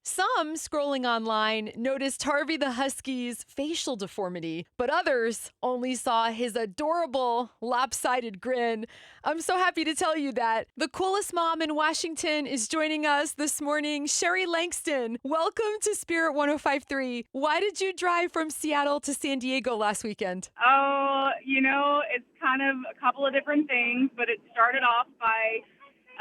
Some scrolling online noticed Harvey the Husky's facial deformity, but others only saw his adorable lopsided grin. I'm so happy to tell you that the coolest mom in Washington is joining us this morning, Sherry Lankston. Welcome to Spirit 105.3. Why did you drive from Seattle to San Diego last weekend? Oh, it's kind of a couple of different things, but it started off by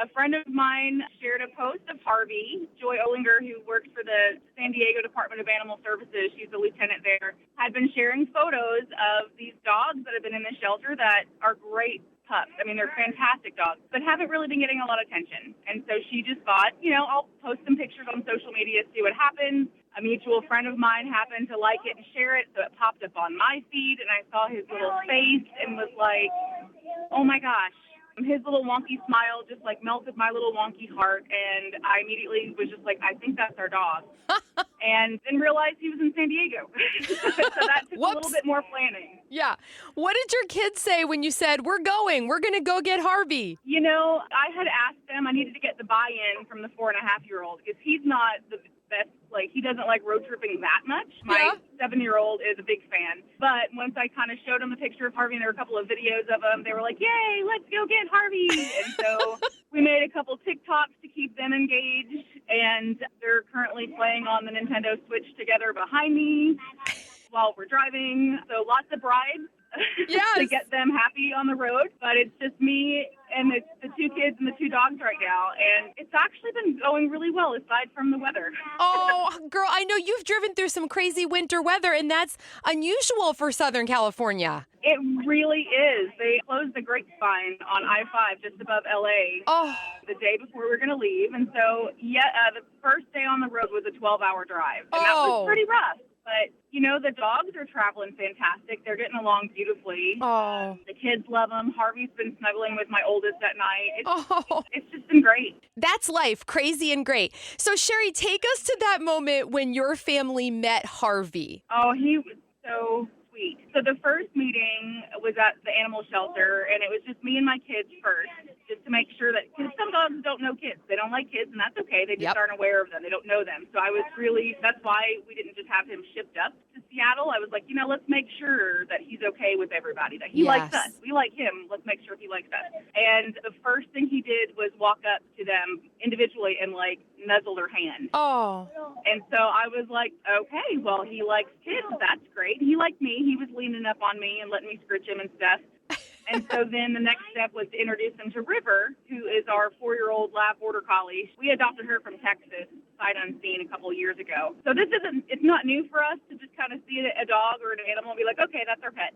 a friend of mine shared a post of Harvey. Joy Olinger, who works for the San Diego Department of Animal Services, she's a lieutenant there, had been sharing photos of these dogs that have been in the shelter that are great pups. I mean, they're fantastic dogs, but haven't really been getting a lot of attention. And so she just thought, I'll post some pictures on social media, see what happens. A mutual friend of mine happened to like it and share it, so it popped up on my feed, and I saw his little face and was like, oh my gosh. His little wonky smile just melted my little wonky heart, and I immediately was just like, I think that's our dog. And then realized he was in San Diego. So that took a little bit more planning. Yeah. What did your kids say when you said, we're going to go get Harvey? I had asked them, I needed to get the buy-in from the 4.5-year-old because he's not the best, he doesn't like road tripping that much. My 7-year-old is a big fan. But once I kind of showed them a picture of Harvey and there were a couple of videos of him, they were like, yay, let's go get Harvey. And so we made a couple TikToks to keep them engaged. And they're currently playing on the Nintendo Switch together behind me while we're driving. So lots of bribes to get them happy on the road. But it's just me and it's the 2 kids and the 2 dogs right now. And it's actually been going really well aside from the weather. Oh, girl, I know you've driven through some crazy winter weather, and that's unusual for Southern California. It really is. They closed the Grapevine on I-5 just above L.A. The day before we were going to leave. And so, the first day on the road was a 12-hour drive. And that was pretty rough. But, the dogs are traveling fantastic. They're getting along beautifully. Oh. The kids love them. Harvey's been snuggling with my oldest at night. It's just been great. That's life. Crazy and great. So, Sherry, take us to that moment when your family met Harvey. Oh, he was so sweet. So the first meeting was at the animal shelter, and it was just me and my kids first, just to make sure that, because some dogs don't know kids. They don't like kids, and that's okay. They just aren't aware of them. They don't know them. So I was that's why we didn't just have him shipped up to Seattle. I was like, let's make sure that he's okay with everybody, that he likes us. We like him. Let's make sure he likes us. And the first thing he did was walk up to them individually and nuzzle their hand. Oh. And so I was like, okay, well, he likes kids. That's great. He liked me. He was leaning up on me and letting me scritch him and stuff. And so then the next step was to introduce him to River, who is our 4-year-old lab border collie. We adopted her from Texas, sight unseen, a couple of years ago. So it's not new for us to just kind of see a dog or an animal and be like, okay, that's our pet.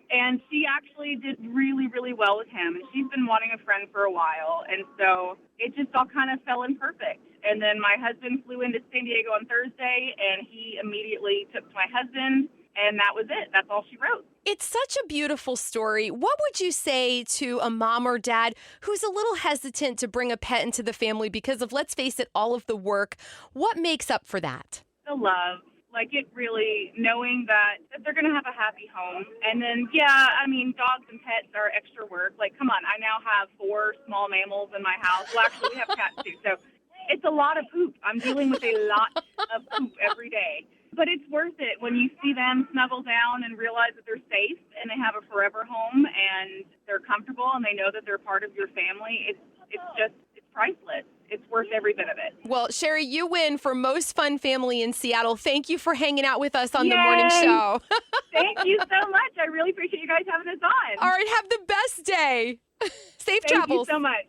And she actually did really, really well with him. And she's been wanting a friend for a while. And so it just all kind of fell in perfect. And then my husband flew into San Diego on Thursday, and he immediately took to my husband. And that was it. That's all she wrote. It's such a beautiful story. What would you say to a mom or dad who's a little hesitant to bring a pet into the family because of, let's face it, all of the work? What makes up for that? The love. It really, knowing that they're going to have a happy home. And then, dogs and pets are extra work. Come on, I now have 4 small mammals in my house. Well, actually, we have cats too. So it's a lot of poop. I'm dealing with a lot of poop every day. But it's worth it when you see them snuggle down and realize that they're safe and they have a forever home and they're comfortable and they know that they're part of your family. It's priceless. It's worth every bit of it. Well, Sherry, you win for most fun family in Seattle. Thank you for hanging out with us on the morning show. Thank you so much. I really appreciate you guys having us on. All right, have the best day. Safe Thank travels. Thank you so much.